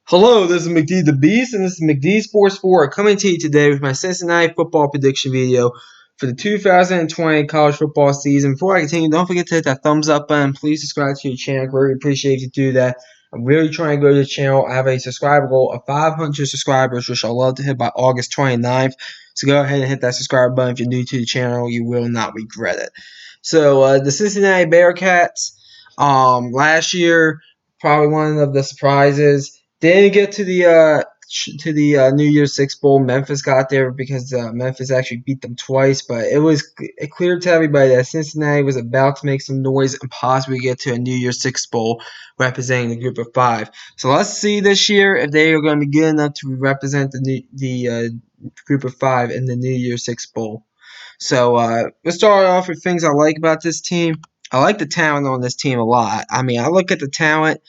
Hello, this is McD the Beast, and this is McD Sports 4 coming to you today with my Cincinnati football prediction video for the 2020 college football season. Before I continue, don't forget to hit that thumbs up button. Please subscribe to your channel. I really appreciate if you do that. I'm really trying to grow the channel. I have a subscriber goal of 500 subscribers, which I'd love to hit by August 29th. So go ahead and hit that subscribe button. If you're new to the channel, you will not regret it. So the Cincinnati Bearcats, last year, probably one of the surprises. Didn't get to the New Year's Six Bowl. Memphis got there because Memphis actually beat them twice, but it was clear to everybody that Cincinnati was about to make some noise and possibly get to a New Year's Six Bowl representing the Group of Five. So let's see this year if they are going to be good enough to represent the Group of Five in the New Year's Six Bowl. So let's start off with things I like about this team. I like the talent on this team a lot. I mean, I look at the talent.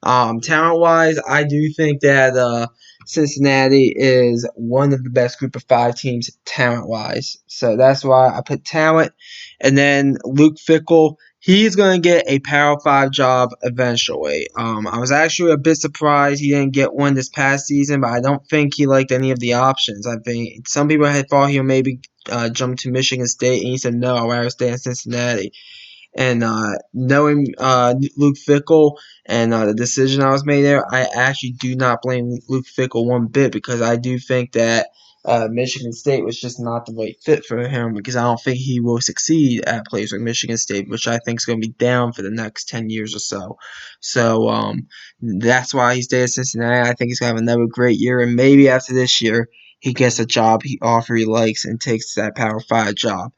Talent-wise, I do think that Cincinnati is one of the best Group of Five teams talent-wise. So that's why I put talent. And then Luke Fickell, he's going to get a Power 5 job eventually. I was actually a bit surprised he didn't get one this past season, but I don't think he liked any of the options. I think some people had thought he'll maybe jump to Michigan State, and he said, no, I'd rather stay in Cincinnati. And knowing Luke Fickell and the decision I was made there, I actually do not blame Luke Fickell one bit because I do think that Michigan State was just not the right fit for him because I don't think he will succeed at a place like Michigan State, which I think is going to be down for the next 10 years or so. So that's why he stayed at Cincinnati. I think he's going to have another great year, and maybe after this year, he gets a job he likes and takes that Power 5 job.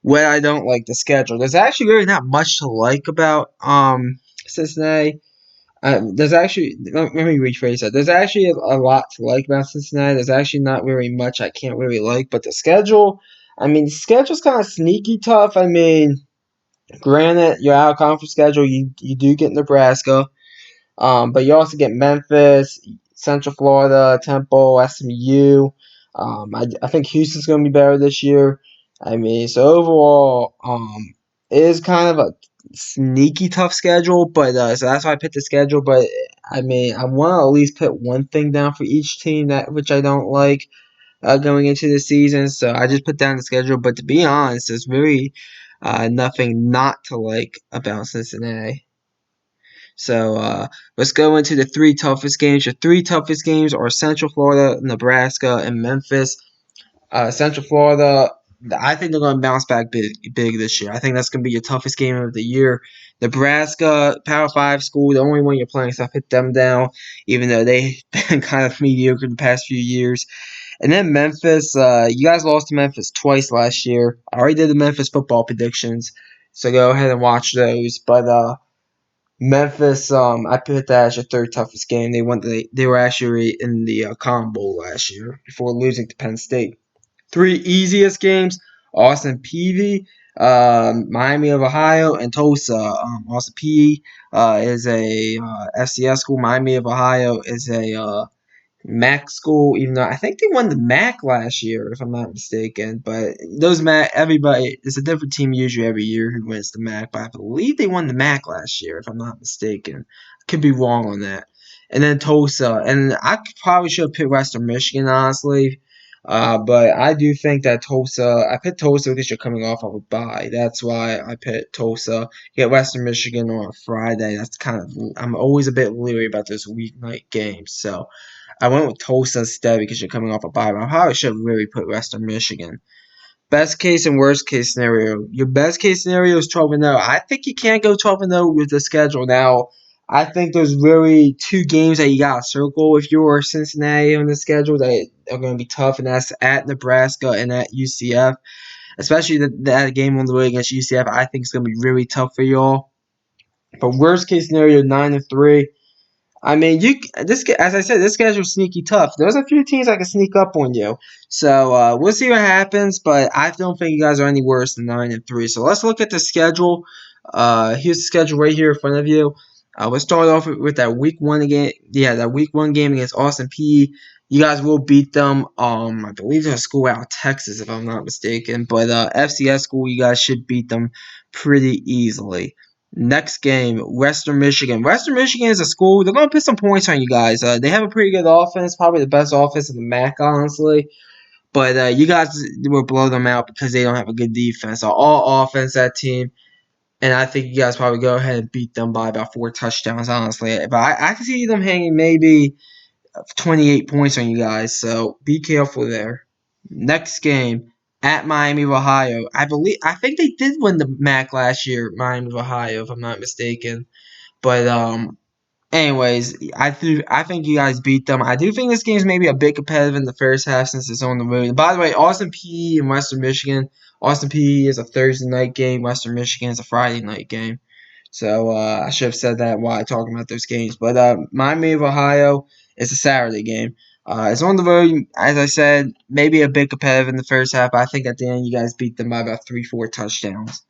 What I don't like the schedule. There's actually really not much to like about Cincinnati. There's actually let me rephrase that. There's actually a lot to like about Cincinnati. There's actually not very much I can't really like, but the schedule. I mean, the schedule's kind of sneaky tough. I mean, granted, your out of conference schedule, you do get Nebraska, but you also get Memphis, Central Florida, Temple, SMU. I think Houston's going to be better this year. I mean, so overall, it is kind of a sneaky tough schedule, but so that's why I picked the schedule. But I mean, I want to at least put one thing down for each team that which I don't like going into the season. So I just put down the schedule. But to be honest, there's really nothing not to like about Cincinnati. So let's go into the three toughest games. Your three toughest games are Central Florida, Nebraska, and Memphis. Central Florida, I think they're going to bounce back big this year. I think that's going to be your toughest game of the year. Nebraska, Power 5 school, the only one you're playing, so I put them down, even though they've been kind of mediocre the past few years. And then Memphis, you guys lost to Memphis twice last year. I already did the Memphis football predictions, so go ahead and watch those. But Memphis, I put that as your third toughest game. They were actually in the Cotton Bowl last year before losing to Penn State. Three easiest games: Austin Peay, Miami of Ohio, and Tulsa. Austin Peay is a FCS school. Miami of Ohio is a MAC school, even though I think they won the MAC last year, if I'm not mistaken. But those MAC, everybody, it's a different team usually every year who wins the MAC. But I believe they won the MAC last year, if I'm not mistaken. I could be wrong on that. And then Tulsa, and I probably should have picked Western Michigan, honestly. But I do think that Tulsa, I picked Tulsa because you're coming off of a bye. That's why I picked Tulsa. You get Western Michigan on a Friday. That's kind of, I'm always a bit leery about those weeknight games. So I went with Tulsa instead because you're coming off a bye. I probably should have really put Western Michigan. Best case and worst case scenario. Your best case scenario is 12-0. I think you can't go 12-0 with the schedule. Now, I think there's really two games that you got to circle if you're Cincinnati on the schedule that are going to be tough, and that's at Nebraska and at UCF. Especially that game on the way against UCF, I think it's going to be really tough for y'all. But worst case scenario, 9-3. I mean, as I said, this schedule's sneaky tough. There's a few teams that can sneak up on you, so we'll see what happens. But I don't think you guys are any worse than 9-3. So let's look at the schedule. Here's the schedule right here in front of you. Let's start off with that week 1 game. Yeah, that week 1 game against Austin Peay. You guys will beat them. I believe they're a school out of Texas, if I'm not mistaken. But FCS school, you guys should beat them pretty easily. Next game, Western Michigan. Western Michigan is a school. They're going to put some points on you guys. They have a pretty good offense, probably the best offense in the MAC, honestly. But you guys will blow them out because they don't have a good defense. So all offense, that team. And I think you guys probably go ahead and beat them by about 4 touchdowns, honestly. But I can see them hanging maybe 28 points on you guys. So be careful there. Next game at Miami of Ohio. I think they did win the MAC last year, Miami of Ohio, if I'm not mistaken. But anyways, I think you guys beat them. I do think this game is maybe a bit competitive in the first half since it's on the road. By the way, Austin Peay and Western Michigan. Austin Peay is a Thursday night game. Western Michigan is a Friday night game. So I should have said that while talking about those games. But Miami of Ohio is a Saturday game. It's on the road, as I said, maybe a bit competitive in the first half. But I think at the end you guys beat them by about 3-4 touchdowns.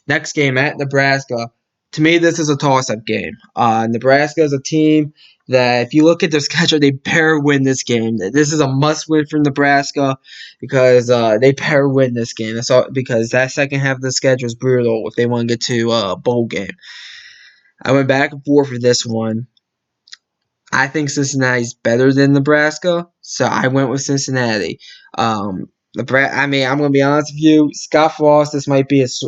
Next game at Nebraska. To me, this is a toss-up game. Nebraska is a team that, if you look at their schedule, they better win this game. This is a must-win for Nebraska because they better win this game. That's all, because that second half of the schedule is brutal if they want to get to a bowl game. I went back and forth for this one. I think Cincinnati's better than Nebraska, so I went with Cincinnati. I'm going to be honest with you. Scott Frost, this might be his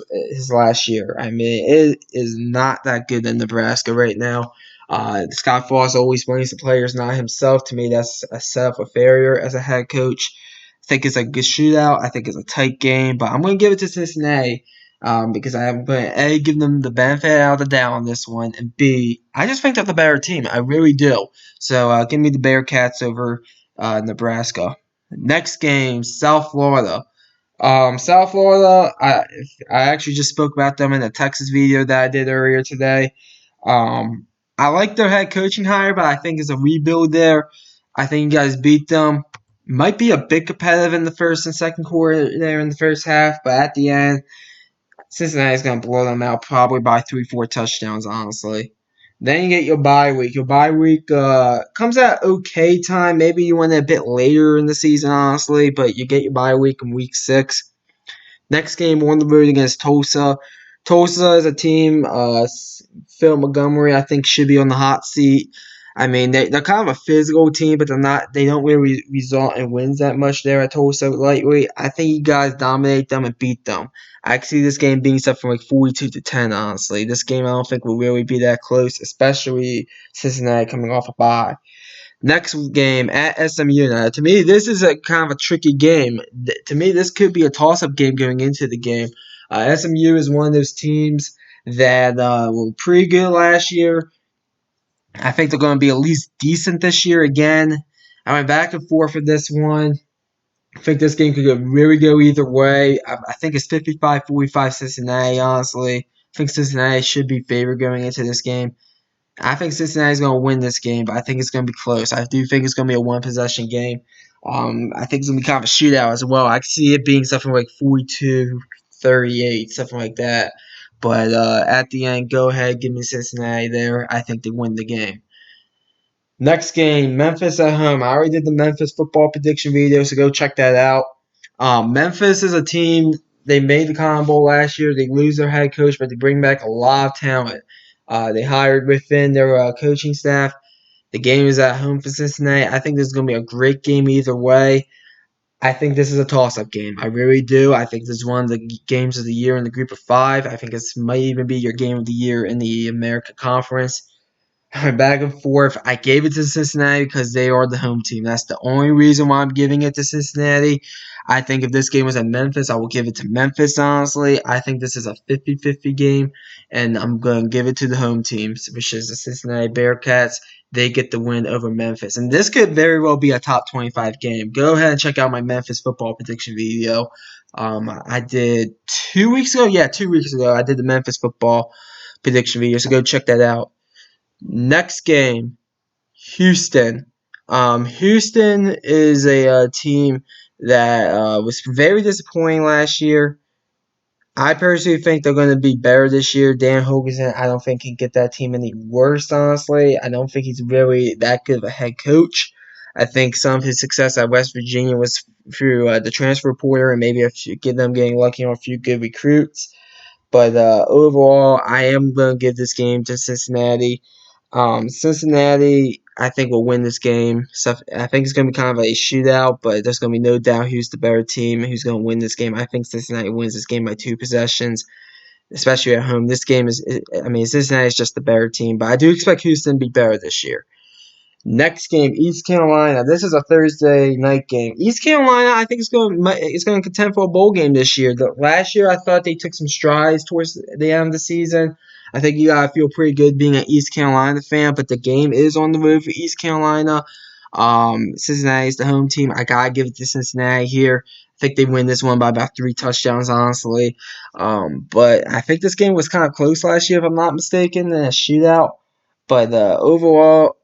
last year. I mean, it is not that good in Nebraska right now. Scott Frost always blames the players, not himself. To me, that's a setup of failure as a head coach. I think it's a good shootout. I think it's a tight game, but I'm going to give it to Cincinnati. Because I'm going to A, give them the benefit out of the doubt on this one, and B, I just think they're the better team. I really do. So give me the Bearcats over Nebraska. Next game, South Florida. South Florida, I actually just spoke about them in the Texas video that I did earlier today. I like their head coaching hire, but I think it's a rebuild there. I think you guys beat them. Might be a bit competitive in the first and second quarter there in the first half, but at the end, Cincinnati's going to blow them out probably by 3-4 touchdowns, honestly. Then you get your bye week. Your bye week comes at okay time. Maybe you win it a bit later in the season, honestly, but you get your bye week in week 6. Next game, we're on the road against Tulsa. Tulsa is a team. Phil Montgomery, I think, should be on the hot seat. I mean, they're kind of a physical team, but they're not. They don't really result in wins that much there at Tulsa lightweight. I think you guys dominate them and beat them. I can see this game being something like 42-10. Honestly, this game I don't think will really be that close, especially Cincinnati coming off a bye. Next game at SMU. Now, to me, this is a kind of a tricky game. To me, this could be a toss-up game going into the game. SMU is one of those teams that were pretty good last year. I think they're going to be at least decent this year again. I went back and forth for this one. I think this game could really go either way. I think it's 55-45 Cincinnati, honestly. I think Cincinnati should be favored going into this game. I think Cincinnati's going to win this game, but I think it's going to be close. I do think it's going to be a one-possession game. I think it's going to be kind of a shootout as well. I can see it being something like 42-38, something like that. But at the end, go ahead, give me Cincinnati there. I think they win the game. Next game, Memphis at home. I already did the Memphis football prediction video, so go check that out. Memphis is a team, they made the Cotton Bowl last year. They lose their head coach, but they bring back a lot of talent. They hired within their coaching staff. The game is at home for Cincinnati. I think this is going to be a great game either way. I think this is a toss-up game. I really do. I think this is one of the games of the year in the group of 5. I think this might even be your game of the year in the American Conference. I went back and forth. I gave it to Cincinnati because they are the home team. That's the only reason why I'm giving it to Cincinnati. I think if this game was at Memphis, I will give it to Memphis, honestly. I think this is a 50-50 game, and I'm going to give it to the home teams, which is the Cincinnati Bearcats. They get the win over Memphis. And this could very well be a top 25 game. Go ahead and check out my Memphis football prediction video. I did 2 weeks ago. Yeah, 2 weeks ago. I did the Memphis football prediction video, so go check that out. Next game, Houston. Houston is a team that was very disappointing last year. I personally think they're going to be better this year. Dan Hoganson, I don't think he can get that team any worse, honestly. I don't think he's really that good of a head coach. I think some of his success at West Virginia was through the transfer portal and maybe get them getting lucky on a few good recruits. But overall, I am going to give this game to Cincinnati. Cincinnati, I think, will win this game. So I think it's going to be kind of a shootout, but there's going to be no doubt who's the better team and who's going to win this game. I think Cincinnati wins this game by 2 possessions, especially at home. This game I mean, Cincinnati is just the better team, but I do expect Houston to be better this year. Next game, East Carolina. This is a Thursday night game. East Carolina, I think it's going to contend for a bowl game this year. Last year, I thought they took some strides towards the end of the season. I think you gotta feel pretty good being an East Carolina fan, but the game is on the road for East Carolina. Cincinnati is the home team. I gotta give it to Cincinnati here. I think they win this one by about 3 touchdowns, honestly. But I think this game was kind of close last year, if I'm not mistaken, in a shootout. But overall,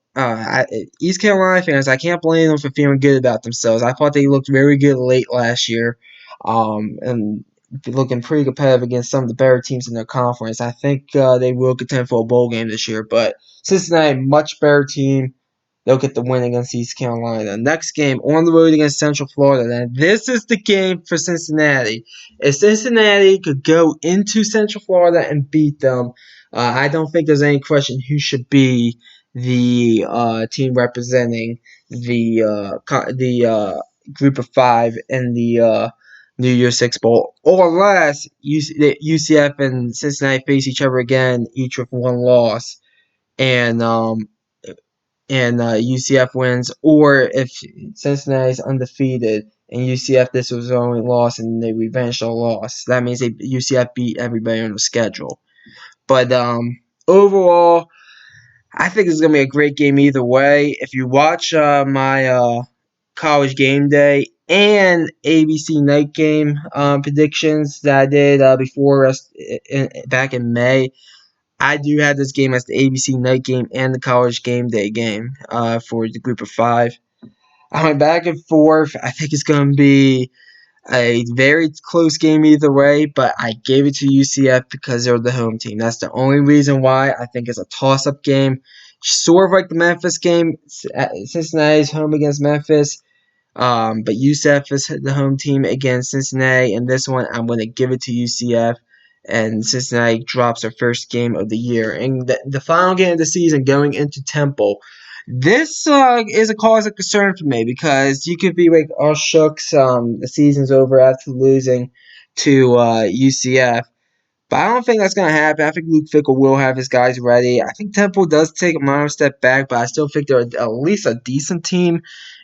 East Carolina fans, I can't blame them for feeling good about themselves. I thought they looked very good late last year, and looking pretty competitive against some of the better teams in their conference. I think they will contend for a bowl game this year, but Cincinnati, much better team. They'll get the win against East Carolina. Next game on the road against Central Florida. Then this is the game for Cincinnati. If Cincinnati could go into Central Florida and beat them, I don't think there's any question who should be the team representing the group of five in the New Year's Six Bowl, or unless UCF and Cincinnati face each other again, each with one loss, and UCF wins, or if Cincinnati's undefeated and UCF this was their only loss and they revenge their loss, that means UCF beat everybody on the schedule. But overall, I think it's gonna be a great game either way. If you watch my college game day and ABC night game predictions that I did before us back in May, I do have this game as the ABC night game and the college game day game for the group of five. I went back and forth. I think it's going to be a very close game either way, but I gave it to UCF because they're the home team. That's the only reason why. I think it's a toss-up game. Sort of like the Memphis game. Cincinnati's home against Memphis. But UCF is the home team against Cincinnati, and this one I'm going to give it to UCF, and Cincinnati drops their first game of the year. And the final game of the season going into Temple. This is a cause of concern for me because you could be like, oh shucks, the season's over after losing to UCF. But I don't think that's going to happen. I think Luke Fickell will have his guys ready. I think Temple does take a minor step back, but I still think they're at least a decent team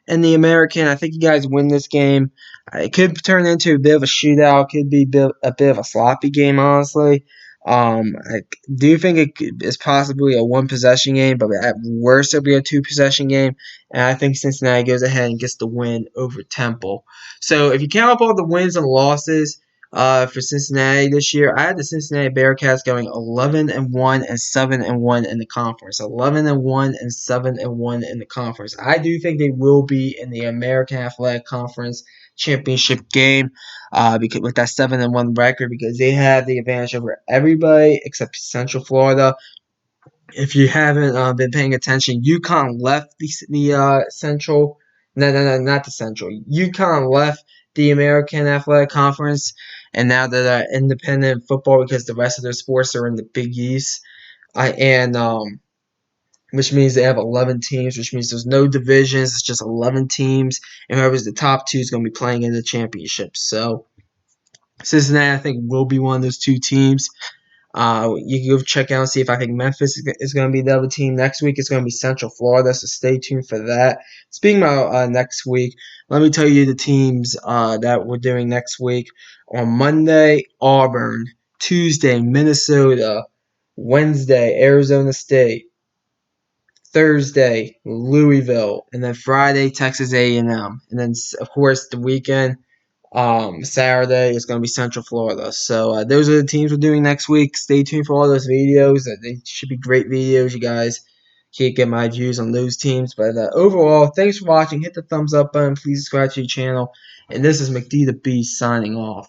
in the American. I think you guys win this game. It could turn into a bit of a shootout. Could be a bit of a sloppy game, honestly. I do think it is possibly a one-possession game, but at worst it'll be a two-possession game. And I think Cincinnati goes ahead and gets the win over Temple. So if you count up all the wins and losses, for Cincinnati this year, I had the Cincinnati Bearcats going 11-1 and 7-1 in the conference. 11-1 and 7-1 in the conference. I do think they will be in the American Athletic Conference championship game, because with that 7-1 record, because they have the advantage over everybody except Central Florida. If you haven't been paying attention, UConn left the Central. No, not the Central. UConn left the American Athletic Conference, and now they're independent football because the rest of their sports are in the Big East. And which means they have 11 teams, which means there's no divisions. It's just 11 teams, and whoever's the top two is going to be playing in the championship. So Cincinnati, I think, will be one of those two teams. You can go check out and see if I think Memphis is going to be the other team. Next week it's going to be Central Florida, so stay tuned for that. Speaking about next week, let me tell you the teams that we're doing next week. On Monday, Auburn. Tuesday, Minnesota. Wednesday, Arizona State. Thursday, Louisville. And then Friday, Texas A&M. And then, of course, the weekend, Saturday is going to be Central Florida. So those are the teams we're doing next week. Stay tuned for all those videos. They should be great videos. You guys can't get my views on those teams. But overall, thanks for watching. Hit the thumbs up button. Please subscribe to the channel. And this is McD the Beast signing off.